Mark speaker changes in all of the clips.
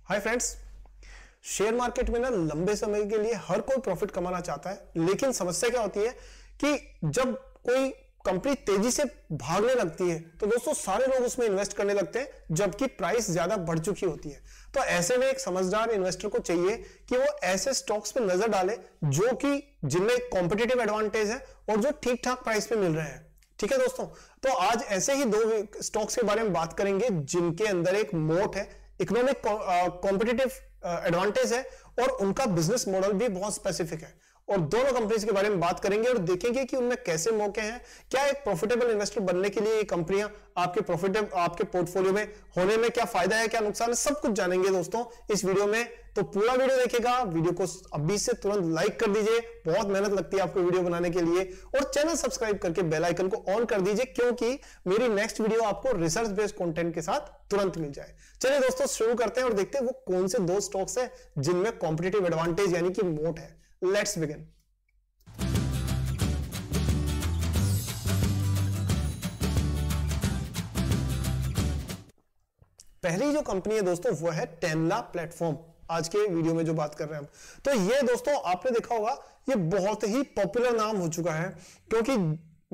Speaker 1: Hi friends, share market में ना लंबे समय के लिए हर कोई प्रॉफिट कमाना चाहता है, लेकिन समस्या क्या होती है कि जब कोई कंपनी तेजी से भागने लगती है तो दोस्तों सारे लोग उसमें इन्वेस्ट करने लगते हैं, जबकि प्राइस ज्यादा बढ़ चुकी होती है। तो ऐसे में एक समझदार इन्वेस्टर को चाहिए कि वो ऐसे स्टॉक्स पे नजर डाले जो कि जिनमें कॉम्पिटिटिव एडवांटेज है और जो ठीक ठाक प्राइस पे मिल रहे हैं। ठीक है दोस्तों, तो आज ऐसे ही दो स्टॉक्स के बारे में बात करेंगे जिनके अंदर एक मोट है, इकोनॉमिक कॉम्पिटिटिव एडवांटेज है और उनका बिजनेस मॉडल भी बहुत स्पेसिफिक है। और दोनों कंपनीज के बारे में बात करेंगे और देखेंगे कि उनमें कैसे मौके हैं, क्या एक प्रॉफिटेबल इन्वेस्टर बनने के लिए ये कंपनियां आपके पोर्टफोलियो में होने में क्या फायदा है, क्या नुकसान है, सब कुछ जानेंगे दोस्तों इस वीडियो में। तो पूरा वीडियो देखेगा, वीडियो को अभी से तुरंत लाइक कर दीजिए, बहुत मेहनत लगती है आपको वीडियो बनाने के लिए, और चैनल सब्सक्राइब करके बेल आइकन को ऑन कर दीजिए क्योंकि मेरी नेक्स्ट वीडियो आपको रिसर्च बेस्ड कंटेंट के साथ तुरंत मिल जाए। चलिए दोस्तों शुरू करते हैं और देखते हैं वो कौन से दो स्टॉक्स हैं जिनमें कॉम्पिटिटिव एडवांटेज यानी कि मोट है। Let's begin. पहली जो कंपनी है दोस्तों वो है टेनला प्लेटफॉर्म। आज के वीडियो में जो बात कर रहे हैं हम, तो ये दोस्तों आपने देखा होगा ये बहुत ही पॉपुलर नाम हो चुका है, क्योंकि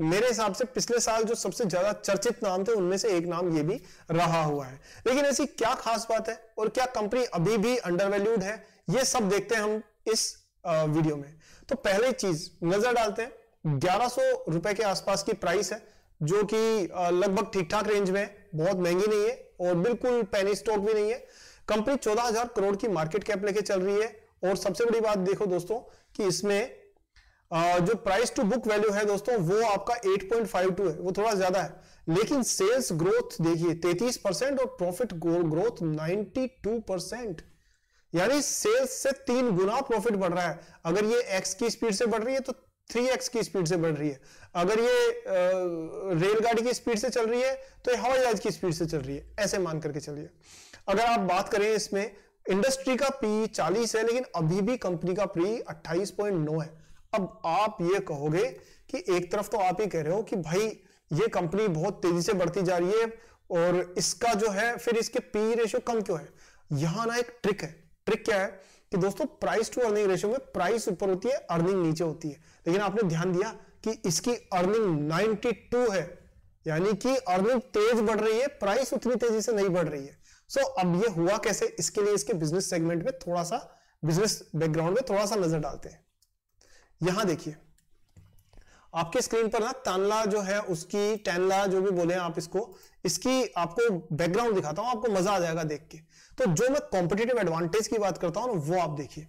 Speaker 1: मेरे हिसाब से पिछले साल जो सबसे ज्यादा चर्चित नाम थे उनमें से एक नाम ये भी रहा हुआ है। लेकिन ऐसी क्या खास बात है और क्या कंपनी अभी भी अंडरवैल्यूड है, ये सब देखते हैं हम इस वीडियो में। तो पहली चीज नजर डालते हैं, 1100 रुपए के आसपास की प्राइस है, जो कि लगभग ठीक ठाक रेंज में है, बहुत महंगी नहीं है और बिल्कुल पेनी स्टॉक भी नहीं है। कंपनी 14,000 करोड़ की मार्केट कैप लेके चल रही है और सबसे बड़ी बात देखो दोस्तों कि इसमें जो प्राइस टू बुक वैल्यू है दोस्तों वो आपका 8.52 है, वो थोड़ा ज्यादा है। लेकिन सेल्स ग्रोथ देखिए 33% और प्रॉफिट ग्रोथ 92%, यानी सेल्स से 3 गुना प्रॉफिट बढ़ रहा है। अगर ये एक्स की स्पीड से बढ़ रही है तो 3x की स्पीड से बढ़ रही है। अगर ये रेलगाड़ी की स्पीड से चल रही है तो ये हवाई जहाज की स्पीड से चल रही है, ऐसे मान करके चलिए। अगर आप बात करें इसमें इंडस्ट्री का पी 40 है, लेकिन अभी भी कंपनी का पी 28.9 है। अब आप ये कहोगे कि एक तरफ तो आप ही कह रहे हो कि भाई ये कंपनी बहुत तेजी से बढ़ती जा रही है और इसका जो है फिर इसके पी रेशियो कम क्यों है। यहां ना एक ट्रिक है। ट्रिक क्या है कि दोस्तों प्राइस टू अर्निंग रेशियो में प्राइस ऊपर होती है, अर्निंग नीचे होती है। लेकिन आपने ध्यान दिया कि इसकी अर्निंग 92 है, यानी कि अर्निंग तेज बढ़ रही है, प्राइस उतनी तेजी से नहीं बढ़ रही है। सो अब ये हुआ कैसे, इसके लिए इसके बिजनेस सेगमेंट में थोड़ा सा, बिजनेस बैकग्राउंड में थोड़ा सा नजर डालते हैं। यहां देखिए आपके स्क्रीन पर ना तानला जो है उसकी, टेनला जो भी बोले आप इसको, इसकी आपको बैकग्राउंड दिखाता हूं, आपको मजा आ जाएगा देख के। तो जो मैं कॉम्पिटिटिव एडवांटेज की बात करता हूं ना वो आप देखिए।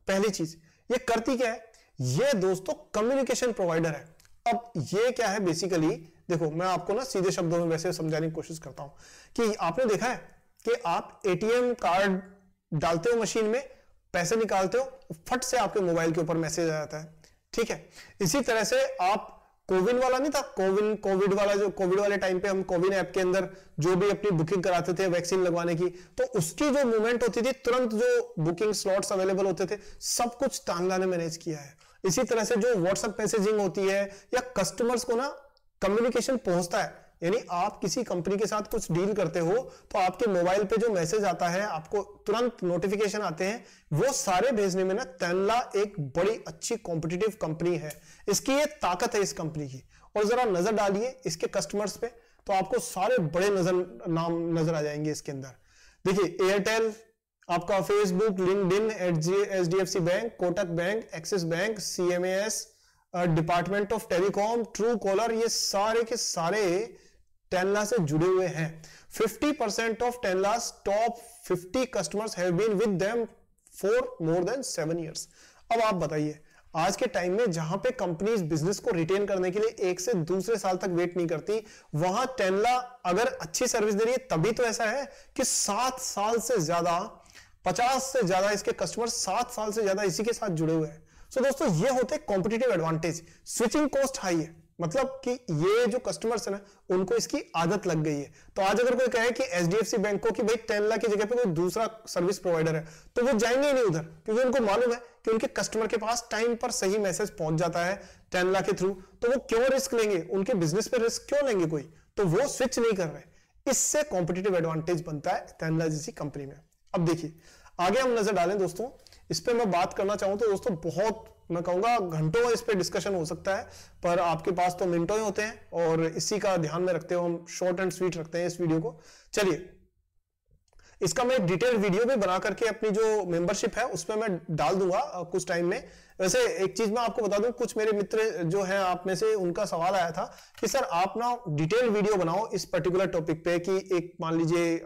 Speaker 1: पहली चीज ये करती क्या है, ये दोस्तों कम्युनिकेशन प्रोवाइडर है। अब ये क्या है बेसिकली, देखो मैं आपको ना सीधे शब्दों में वैसे समझाने की कोशिश करता हूं कि आपने देखा है कि आप एटीएम कार्ड डालते हो मशीन में, पैसे निकालते हो, फट से आपके मोबाइल के ऊपर मैसेज आ जाता है। ठीक है, इसी तरह से आप कोविन वाला नहीं था, कोविड वाला, जो कोविड वाले टाइम पे हम कोविन ऐप के अंदर जो भी अपनी बुकिंग कराते थे वैक्सीन लगवाने की, तो उसकी जो मूवमेंट होती थी, तुरंत जो बुकिंग स्लॉट्स अवेलेबल होते थे, सब कुछ तानला ने मैनेज किया है। इसी तरह से जो व्हाट्सएप मैसेजिंग होती है या कस्टमर्स को ना कम्युनिकेशन पहुंचता है, यानी आप किसी कंपनी के साथ कुछ डील करते हो तो आपके मोबाइल पे जो मैसेज आता है, आपको तुरंत नोटिफिकेशन आते हैं, वो सारे भेजने में ना तानला एक बड़ी अच्छी कॉम्पिटिटिव कंपनी है। इसकी ये ताकत है इस कंपनी की। और जरा नजर डालिए इसके कस्टमर्स पे तो आपको सारे बड़े नाम नजर आ जाएंगे इसके अंदर। देखिए एयरटेल, आपका Facebook, LinkedIn, HDFC bank, Kotak bank, axis bank, CMS, department of telecom, true collar, ये सारे के सारे टेनला से जुड़े हुए हैं। 50% of Tenlas top 50 customers have been with them for more than 7 years। अब आप बताइए, आज के टाइम में जहां पे कंपनीज बिजनेस को रिटेन करने के लिए 1 से दूसरे साल तक वेट नहीं करती, वहां टेनला अगर अच्छी सर्विस दे रही है तभी तो ऐसा है कि 7 साल से ज्यादा, 50 से ज्यादा इसके कस्टमर 7 साल से ज्यादा इसी के साथ जुड़े हुए हैं। सो दोस्तों ये होते competitive advantage. Switching cost high है, मतलब कि ये जो कस्टमर्स है ना उनको इसकी आदत लग गई है। तो आज अगर कोई कहे कि एचडीएफसी बैंक को कि भाई टेनला की जगह पे कोई दूसरा सर्विस प्रोवाइडर है, तो वो जाएंगे नहीं उधर, क्योंकि उनको मालूम है कि उनके कस्टमर के पास टाइम पर सही मैसेज पहुंच जाता है टेनला के थ्रू। तो वो क्यों रिस्क लेंगे, उनके बिजनेस पे रिस्क क्यों लेंगे कोई, तो वो स्विच नहीं कर रहे। इससे कॉम्पिटिटिव एडवांटेज बनता है टेनला जैसी कंपनी में। अब देखिए आगे हम नजर डालें दोस्तों, इस पे मैं बात करना चाहूं तो दोस्तों बहुत, मैं कहूंगा घंटों इस पे डिस्कशन हो सकता है, पर आपके पास तो मिनटों ही होते हैं और इसी का ध्यान में रखते हुए हम शॉर्ट एंड स्वीट रखते हैं इस वीडियो को। चलिए इसका मैं डिटेल वीडियो भी बना करके अपनी जो मेंबरशिप है उसमें मैं डाल दूंगा कुछ टाइम में। वैसे एक चीज मैं आपको बता दूं, कुछ मेरे मित्र जो हैं आप में से, उनका सवाल आया था कि सर आप ना डिटेल वीडियो बनाओ इस पर्टिकुलर टॉपिक पे, कि एक मान लीजिए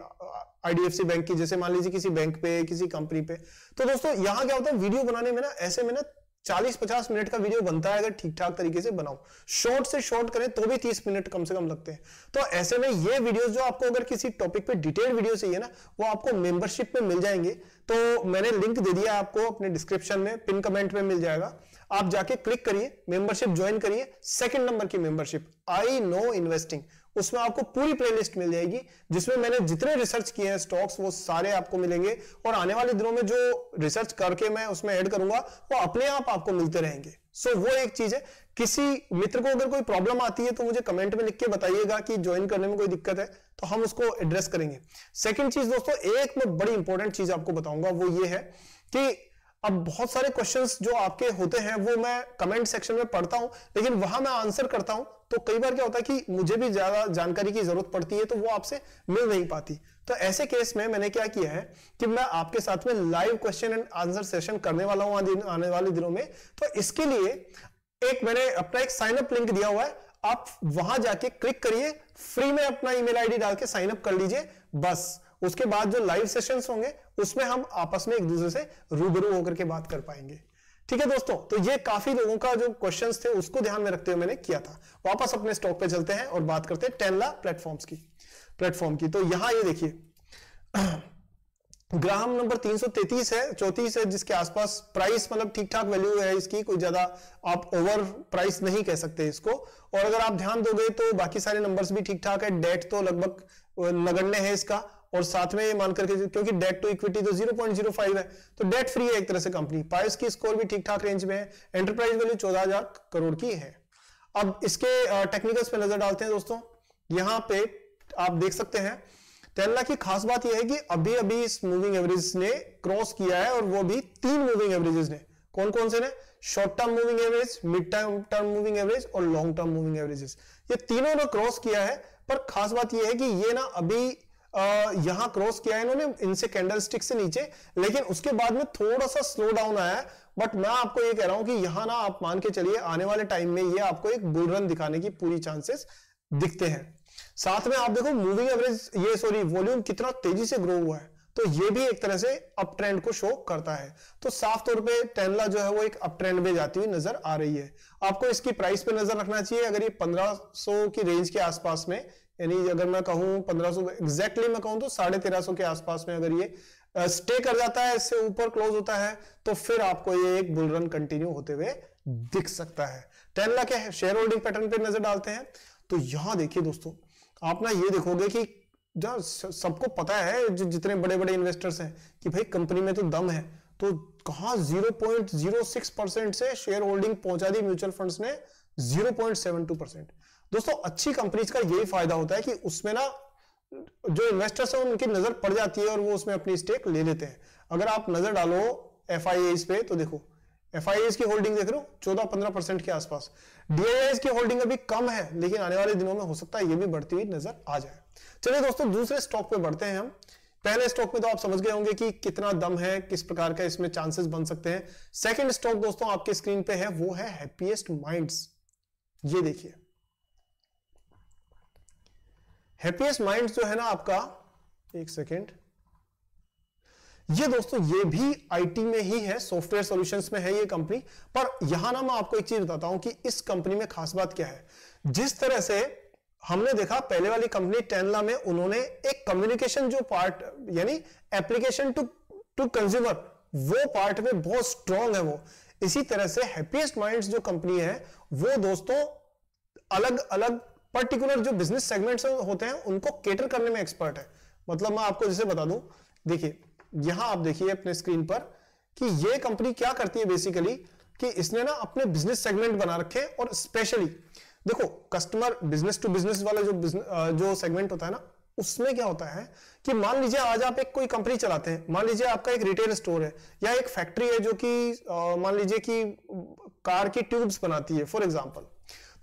Speaker 1: आईडीएफसी बैंक की, जैसे मान लीजिए किसी बैंक पे, किसी कंपनी पे। तो दोस्तों यहां क्या होता है, वीडियो बनाने में ना ऐसे में ना 40-50 मिनट का वीडियो बनता है अगर ठीक ठाक तरीके से बनाओ। शॉर्ट से शॉर्ट करें तो भी 30 मिनट कम से कम लगते हैं। तो ऐसे में ये वीडियोस जो आपको अगर किसी टॉपिक पे डिटेल वीडियो चाहिए ना, वो आपको मेंबरशिप में मिल जाएंगे। तो मैंने लिंक दे दिया आपको अपने डिस्क्रिप्शन में, पिन कमेंट में मिल जाएगा, आप जाके क्लिक करिए, मेंबरशिप ज्वाइन करिए। सेकंड नंबर की मेंबरशिप आई नो इन्वेस्टिंग, उसमें आपको पूरी प्लेलिस्ट मिल जाएगी जिसमें मैंने जितने रिसर्च किए हैं स्टॉक्स वो सारे आपको मिलेंगे, और आने वाले दिनों में जो रिसर्च करके मैं उसमें ऐड करूंगा वो अपने आप आपको मिलते रहेंगे। सो वो एक चीज है। किसी मित्र को अगर कोई प्रॉब्लम आती है तो मुझे कमेंट में लिख के बताइएगा कि ज्वाइन करने में कोई दिक्कत है, तो हम उसको एड्रेस करेंगे। सेकेंड चीज दोस्तों, एक मैं बड़ी इंपॉर्टेंट चीज आपको बताऊंगा, वो ये है कि अब बहुत सारे क्वेश्चंस जो आपके होते हैं वो मैं कमेंट सेक्शन में पढ़ता हूं, लेकिन वहां मैं आंसर करता हूं तो कई बार क्या होता है कि मुझे भी ज्यादा जानकारी की जरूरत पड़ती है तो वो आपसे मिल नहीं पाती। तो ऐसे केस में मैंने क्या किया है कि मैं आपके साथ में live question and answer session करने वाला हूं आने वाले दिनों में। तो इसके लिए एक मैंने अपना एक साइन अप लिंक दिया हुआ है, आप वहां जाके क्लिक करिए, फ्री में अपना ईमेल आईडी डाल के साइन अप कर लीजिए। बस उसके बाद जो लाइव सेशंस होंगे उसमें हम आपस में एक दूसरे से रूबरू होकर के बात कर पाएंगे। ठीक है दोस्तों, तो ये काफी लोगों का जो क्वेश्चंस थे उसको ध्यान में रखते हुए मैंने किया था। वापस अपने स्टॉक पे चलते हैं और बात करते हैं टेनला प्लेटफॉर्म की। तो यहां ये देखिए ग्राहम नंबर 333 है, 34 है, जिसके आसपास प्राइस मतलब ठीक ठाक वैल्यू है इसकी, कोई ज्यादा आप ओवर प्राइस नहीं कह सकते इसको। और अगर आप ध्यान दोगे तो बाकी सारे नंबर्स भी ठीक ठाक है। डेट तो लगभग नगण्य है इसका, और साथ में मान करके क्योंकि डेट टू इक्विटी तो 0.05 है, तो डेट फ्री है एक तरह से कंपनी। पायस की स्कोर भी ठीक ठाक रेंज में है। एंटरप्राइज वैल्यू 14,000 करोड़ की है। अब इसके टेक्निकल्स पे नजर डालते हैं दोस्तों। यहां पे आप देख सकते हैं टेनला की खास बात यह है कि अभी अभी इस मूविंग एवरेज ने क्रॉस किया है, और वो भी 3 मूविंग एवरेजेस ने। कौन कौन से ने? Short term moving average, mid term moving average और लॉन्ग टर्म मूविंग एवरेजेस, ये तीनों ने क्रॉस किया है। पर खास बात यह है कि ये ना अभी यहां क्रॉस किया है इन्होंने इनसे कैंडलस्टिक से नीचे, लेकिन उसके बाद में थोड़ा सा स्लो डाउन आया है। बट मैं आपको ये कह रहा हूं कि यहां ना आप मान के चलिए आने वाले टाइम में ये आपको एक बुल रन दिखाने की पूरी चांसेस दिखते हैं। साथ में आप देखो मूविंग एवरेज वॉल्यूम कितना तेजी से ग्रो हुआ है, तो ये भी एक तरह से अप ट्रेंड को शो करता है। तो साफ तौर पे टेनला जो है वो एक अप ट्रेंड में जाती हुई नजर आ रही है। आपको इसकी प्राइस पे नजर रखना चाहिए। अगर ये 1500 की रेंज के आसपास में, यानी अगर मैं कहूं 1500 एग्जैक्टली मैं कहूं तो 1350 के आसपास में अगर ये स्टे कर जाता है, इससे ऊपर क्लोज होता है, तो फिर आपको ये एक बुल रन कंटिन्यू होते हुए दिख सकता है। टेनला के शेयर होल्डिंग पैटर्न पे नजर डालते हैं। तो यहां देखिए दोस्तों, आप ना ये देखोगे कि जहां सबको पता है, जो जितने बड़े बड़े इन्वेस्टर्स हैं, कि भाई कंपनी में तो दम है, तो कहां 0.06% से शेयर होल्डिंग पहुंचा दी म्यूचुअल फंड्स ने 0.72%। दोस्तों अच्छी कंपनीज का यही फायदा होता है कि उसमें ना जो इन्वेस्टर्स हैं उनकी नजर पड़ जाती है और वो उसमें अपनी स्टेक ले लेते हैं। अगर आप नजर डालो एफआईआईज पे तो देखो एफआईआईज की होल्डिंग देख रहे हो 14-15% के आसपास। डीआईआईज की होल्डिंग अभी कम है, लेकिन आने वाले दिनों में हो सकता है ये भी बढ़ती हुई नजर आ जाए। चलिए दोस्तों दूसरे स्टॉक पे बढ़ते हैं हम। पहले स्टॉक में तो आप समझ गए होंगे कि कितना दम है, किस प्रकार का इसमें चांसेस बन सकते हैं। सेकंड स्टॉक दोस्तों आपके स्क्रीन पे है, वो है हैप्पीएस्ट माइंड्स। ये देखिए हैप्पीएस्ट माइंड्स जो है ना आपका, एक सेकेंड, ये दोस्तों ये भी आईटी में ही है, सॉफ्टवेयर सॉल्यूशंस में है ये कंपनी। पर यहां ना मैं आपको एक चीज बताता हूं कि इस कंपनी में खास बात क्या है। जिस तरह से हमने देखा पहले वाली कंपनी टेनला में, उन्होंने एक कम्युनिकेशन जो पार्ट यानी एप्लीकेशन टू कंज्यूमर, वो पार्ट में बहुत स्ट्रांग है वो। इसी तरह से हैप्पीएस्ट माइंड्स जो कंपनी है वो दोस्तों अलग अलग पर्टिकुलर जो बिजनेस सेगमेंट्स होते हैं उनको केटर करने में एक्सपर्ट है। मतलब मैं आपको जैसे बता दूं, देखिए यहां आप देखिए अपने स्क्रीन पर कि ये कंपनी क्या करती है बेसिकली, कि इसने ना अपने बिजनेस सेगमेंट बना रखे और स्पेशली देखो कस्टमर बिजनेस टू बिजनेस वाला जो सेगमेंट होता है ना, उसमें क्या होता है कि मान लीजिए आज आप एक कोई कंपनी चलाते हैं, मान लीजिए आपका एक रिटेल स्टोर है या एक फैक्ट्री है जो कि मान लीजिए कि कार की ट्यूब्स बनाती है फॉर एग्जांपल।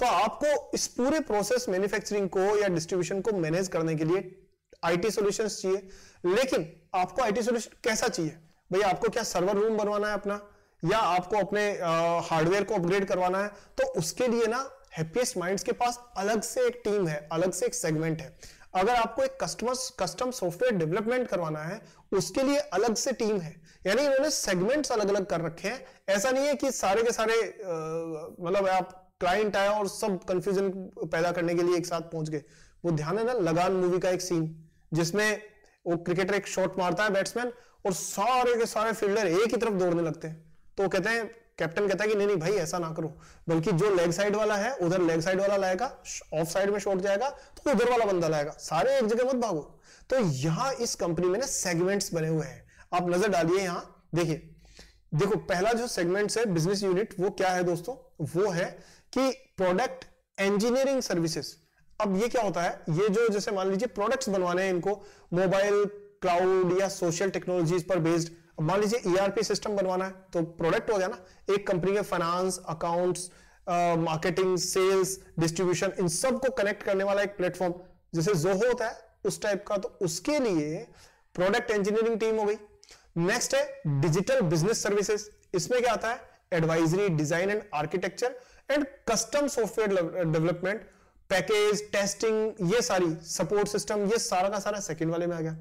Speaker 1: तो आपको इस पूरे प्रोसेस मैन्युफैक्चरिंग को या डिस्ट्रीब्यूशन को मैनेज करने के लिए आईटी सॉल्यूशंस चाहिए। लेकिन आपको आईटी सॉल्यूशन कैसा चाहिए भैया? आपको क्या सर्वर रूम बनवाना है अपना, या आपको अपने हार्डवेयर को अपग्रेड करवाना है? तो उसके लिए ना हैप्पीएस्ट माइंड्स के पास अलग से एक टीम है, अलग से एक सेगमेंट है। अगर आपको एक कस्टम सॉफ्टवेयर डेवलपमेंट करवाना है उसके लिए अलग से टीम है। यानी इन्होंने सेगमेंट्स अलग अलग कर रखे हैं। ऐसा नहीं है कि सारे के सारे मतलब आप क्लाइंट आया और सब कंफ्यूजन पैदा करने के लिए एक साथ पहुंच गए। वो ध्यान है ना लगान मूवी का एक सीन जिसमें वो क्रिकेटर एक शॉट मारता है बैट्समैन और सारे के सारे फील्डर एक ही तरफ दौड़ने लगते हैं। तो कहते हैं, कैप्टन कहता है कि नहीं नहीं भाई ऐसा ना करो, बल्कि जो लेग साइड वाला है उधर लेग साइड वाला लाएगा, ऑफ साइड में शॉट जाएगा तो उधर वाला बंदा लाएगा, सारे एक जगह मत भागो। तो यहां इस कंपनी में ना सेगमेंट्स बने हुए हैं, आप नजर डालिए यहां देखिए। देखो पहला जो सेगमेंट्स है बिजनेस यूनिट, वो क्या है दोस्तों? वो है कि प्रोडक्ट इंजीनियरिंग सर्विसेज। अब ये क्या होता है? ये जो जैसे मान लीजिए प्रोडक्ट्स बनवाने हैं इनको, मोबाइल, क्लाउड या सोशल टेक्नोलॉजीज पर बेस्ड। मान लीजिए ईआरपी सिस्टम बनवाना है तो प्रोडक्ट हो गया ना, एक कंपनी के finance, accounts, marketing, sales, distribution, इन सब को कनेक्ट करने वाला एक प्लेटफॉर्म जैसे जोहो होता है उस टाइप का। तो उसके लिए प्रोडक्ट इंजीनियरिंग टीम हो गई। नेक्स्ट है डिजिटल बिजनेस सर्विसेज। इसमें क्या आता है? Advisory, design and architecture and custom software development, package, testing, ये सारी सपोर्ट सिस्टम, ये सारा का सारा सेकंड वाले में आ गया।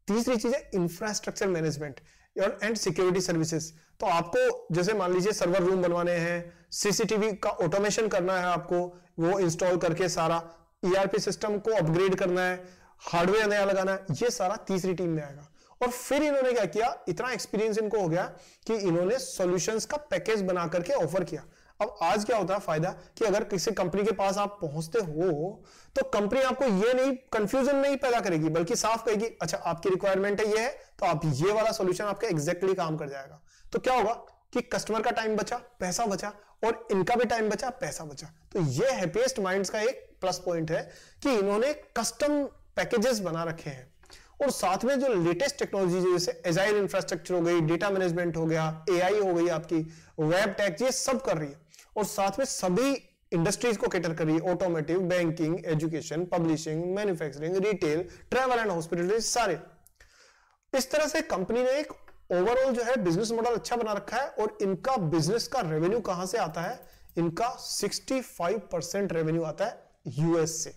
Speaker 1: तीसरी चीज है infrastructure management and security services. तो आपको जैसे मान लीजिए सर्वर रूम बनवाने हैं, सीसीटीवी का ऑटोमेशन करना है, आपको वो इंस्टॉल करके सारा ईआरपी सिस्टम को अपग्रेड करना है, हार्डवेयर नया लगाना है, ये सारा तीसरी टीम में आएगा। और फिर इन्होंने क्या किया, इतना एक्सपीरियंस इनको हो गया कि इन्होंने सॉल्यूशंस का पैकेज बना करके ऑफर किया। अब आज क्या होता है फायदा कि अगर किसी कंपनी के पास आप पहुंचते हो तो कंपनी आपको ये नहीं कंफ्यूजन नहीं पैदा करेगी, बल्कि साफ कहेगी अच्छा आपकी रिक्वायरमेंट है ये है, तो आप ये वाला सॉल्यूशन आपका एग्जैक्टली काम कर जाएगा। तो क्या होगा कि कस्टमर का टाइम बचा, पैसा बचा, और इनका भी टाइम बचा, पैसा बचा। तो ये हैप्पीएस्ट माइंड्स का एक प्लस पॉइंट है कि इन्होंने कस्टम पैकेजेस बना रखे हैं। और साथ में जो लेटेस्ट टेक्नोलॉजी जैसे एजाइल इंफ्रास्ट्रक्चर हो गई, डेटा मैनेजमेंट हो गया, एआई हो गई, आपकी वेब टेक, ये सब कर रही है। और साथ में सभी इंडस्ट्रीज को कैटर कर रही है, automotive, banking, education, publishing, manufacturing, retail, travel and hospitality, सारे। इस तरह से कंपनी ने एक ओवरऑल जो है बिजनेस मॉडल अच्छा बना रखा है। और इनका बिजनेस का रेवेन्यू कहां से आता है? इनका 65% रेवेन्यू आता है यूएस से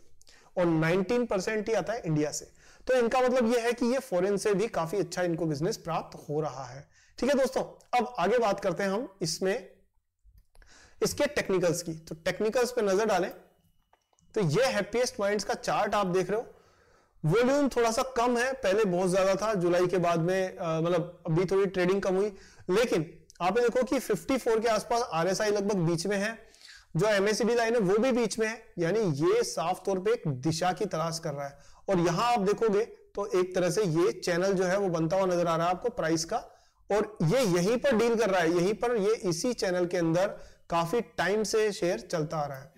Speaker 1: और 19% ही आता है इंडिया से। तो इनका मतलब यह है कि ये फॉरेन से भी काफी अच्छा इनको बिजनेस प्राप्त हो रहा है। ठीक है दोस्तों, अब आगे बात करते हैं हम इसमें इसके टेक्निकल्स की। तो टेक्निकल्स पे नजर डालें तो ये हैप्पीएस्ट माइंड्स का चार्ट आप देख रहे हो। वॉल्यूम थोड़ा सा कम है, पहले बहुत ज्यादा था, जुलाई के बाद में मतलब अभी थोड़ी ट्रेडिंग कम हुई, लेकिन आप देखो कि 54 के आसपास आरएसआई लगभग बीच में है, जो एमएसीडी लाइन है वो भी बीच में है, यानी ये साफ तौर पे एक दिशा की तलाश कर रहा है। और यहां आप देखोगे तो एक तरह से ये चैनल जो है वो बनता हुआ नजर आ रहा है आपको प्राइस का, और ये यहीं पर डील कर रहा है, यहीं पर ये इसी चैनल के अंदर काफी टाइम से शेयर चलता आ रहा है।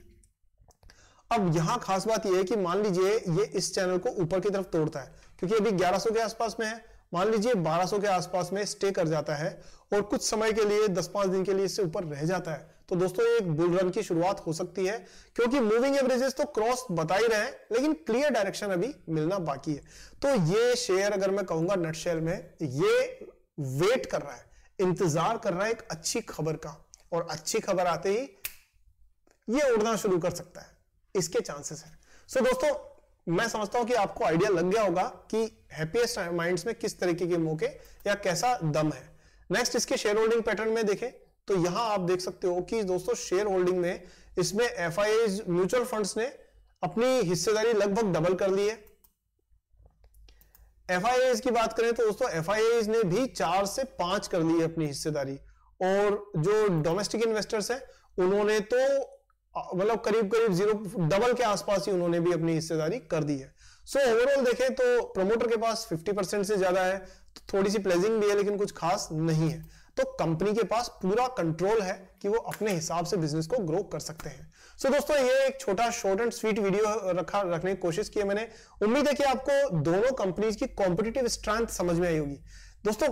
Speaker 1: अब यहां खास बात यह है कि मान लीजिए ये इस चैनल को ऊपर की तरफ तोड़ता है, क्योंकि अभी 1100 के आसपास में है, मान लीजिए 1200 के आसपास में स्टे कर जाता है और कुछ समय के लिए 10-5 दिन के लिए इससे ऊपर रह जाता है, तो दोस्तों एक बुल रन की शुरुआत हो सकती है। क्योंकि मूविंग एवरेजेस तो क्रॉस बता ही रहे हैं, लेकिन क्लियर डायरेक्शन अभी मिलना बाकी है। तो ये शेयर अगर मैं कहूंगा नटशेल में ये वेट कर रहा है, इंतजार कर रहा है एक अच्छी खबर का, और अच्छी खबर आते ही ये उड़ना शुरू कर सकता है, इसके चांसेस हैं। सो दोस्तों मैं समझता हूं कि आपको आइडिया लग गया होगा कि हैप्पीएस्ट माइंड्स में किस तरीके के मौके या कैसा दम है। नेक्स्ट इसके शेयर होल्डिंग पैटर्न में देखें तो यहां आप देख सकते हो कि दोस्तों शेयर होल्डिंग में इसमें एफआईआईज म्यूचुअल फंड्स ने अपनी हिस्सेदारी लगभग डबल कर ली है। एफआईआईज की बात करें तो दोस्तों एफआईआईज ने भी 4 से 5 कर ली है अपनी हिस्सेदारी, और जो डोमेस्टिक इन्वेस्टर्स हैं उन्होंने तो मतलब करीब करीब 0 डबल के आसपास ही उन्होंने भी अपनी हिस्सेदारी कर दी है। सो ओवरऑल देखें तो प्रमोटर के पास 50% से ज्यादा है, तो थोड़ी सी प्लेजिंग भी है लेकिन कुछ खास नहीं है। तो कंपनी के पास पूरा कंट्रोल है कि वो अपने हिसाब से बिजनेस को ग्रो कर सकते हैं। सो दोस्तों, ये एक छोटा शॉर्ट एंड स्वीट वीडियो रखने की कोशिश की है मैंने। उम्मीद है कि आपको दोनों कंपनीज की कॉम्पिटिटिव स्ट्रेंथ समझ में आई होगी। दोस्तों,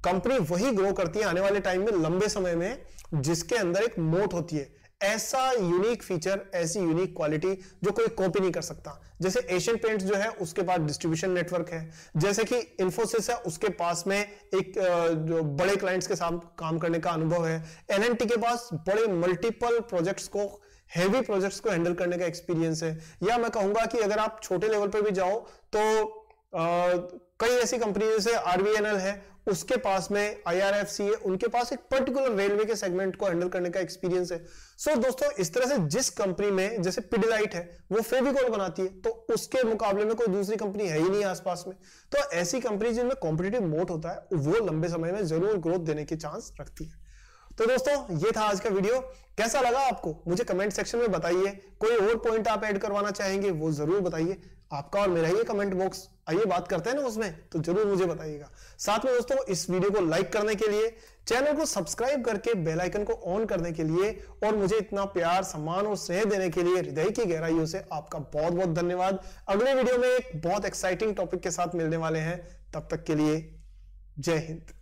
Speaker 1: कंपनी वही ग्रो करती है आने वाले टाइम में, लंबे समय में, जिसके अंदर एक मोट होती है, ऐसा यूनिक फीचर, ऐसी यूनिक क्वालिटी जो कोई कॉपी नहीं कर सकता। जैसे एशियन पेंट्स जो है उसके पास डिस्ट्रीब्यूशन नेटवर्क है, जैसे कि इन्फोसिस है उसके पास में एक जो बड़े क्लाइंट्स के साथ काम करने का अनुभव है, एलएनटी के पास बड़े मल्टीपल प्रोजेक्ट्स को, हेवी प्रोजेक्ट्स को हैंडल करने का एक्सपीरियंस है, या मैं कहूंगा कि अगर आप छोटे लेवल पर भी जाओ तो कई ऐसी कंपनी जैसे आरवीएनएल है, उसके पास में आईआरएफसी है, उनके पास एक पर्टिकुलर रेलवे के सेगमेंट को हैंडल करने का एक्सपीरियंस है। सो दोस्तों, इस तरह से जिस कंपनी में, जैसे पिडिलाइट है वो फेविकॉल बनाती है, तो उसके मुकाबले में कोई दूसरी कंपनी है ही नहीं आसपास में। तो ऐसी कंपनी जिनमें कॉम्पिटिटिव मोड होता है वो लंबे समय में जरूर ग्रोथ देने की चांस रखती है। तो दोस्तों, ये था आज का वीडियो। कैसा लगा आपको मुझे कमेंट सेक्शन में बताइए। कोई और पॉइंट आप ऐड करवाना चाहेंगे वो जरूर बताइए। आपका और मेरा ही कमेंट बॉक्स, आइए बात करते हैं ना उसमें, तो जरूर मुझे बताइएगा। साथ में दोस्तों, इस वीडियो को लाइक करने के लिए, चैनल को सब्सक्राइब करके बेल आइकन को ऑन करने के लिए और मुझे इतना प्यार, सम्मान और स्नेह देने के लिए हृदय की गहराइयों से आपका बहुत बहुत धन्यवाद। अगले वीडियो में एक बहुत एक्साइटिंग टॉपिक के साथ मिलने वाले हैं। तब तक के लिए जय हिंद।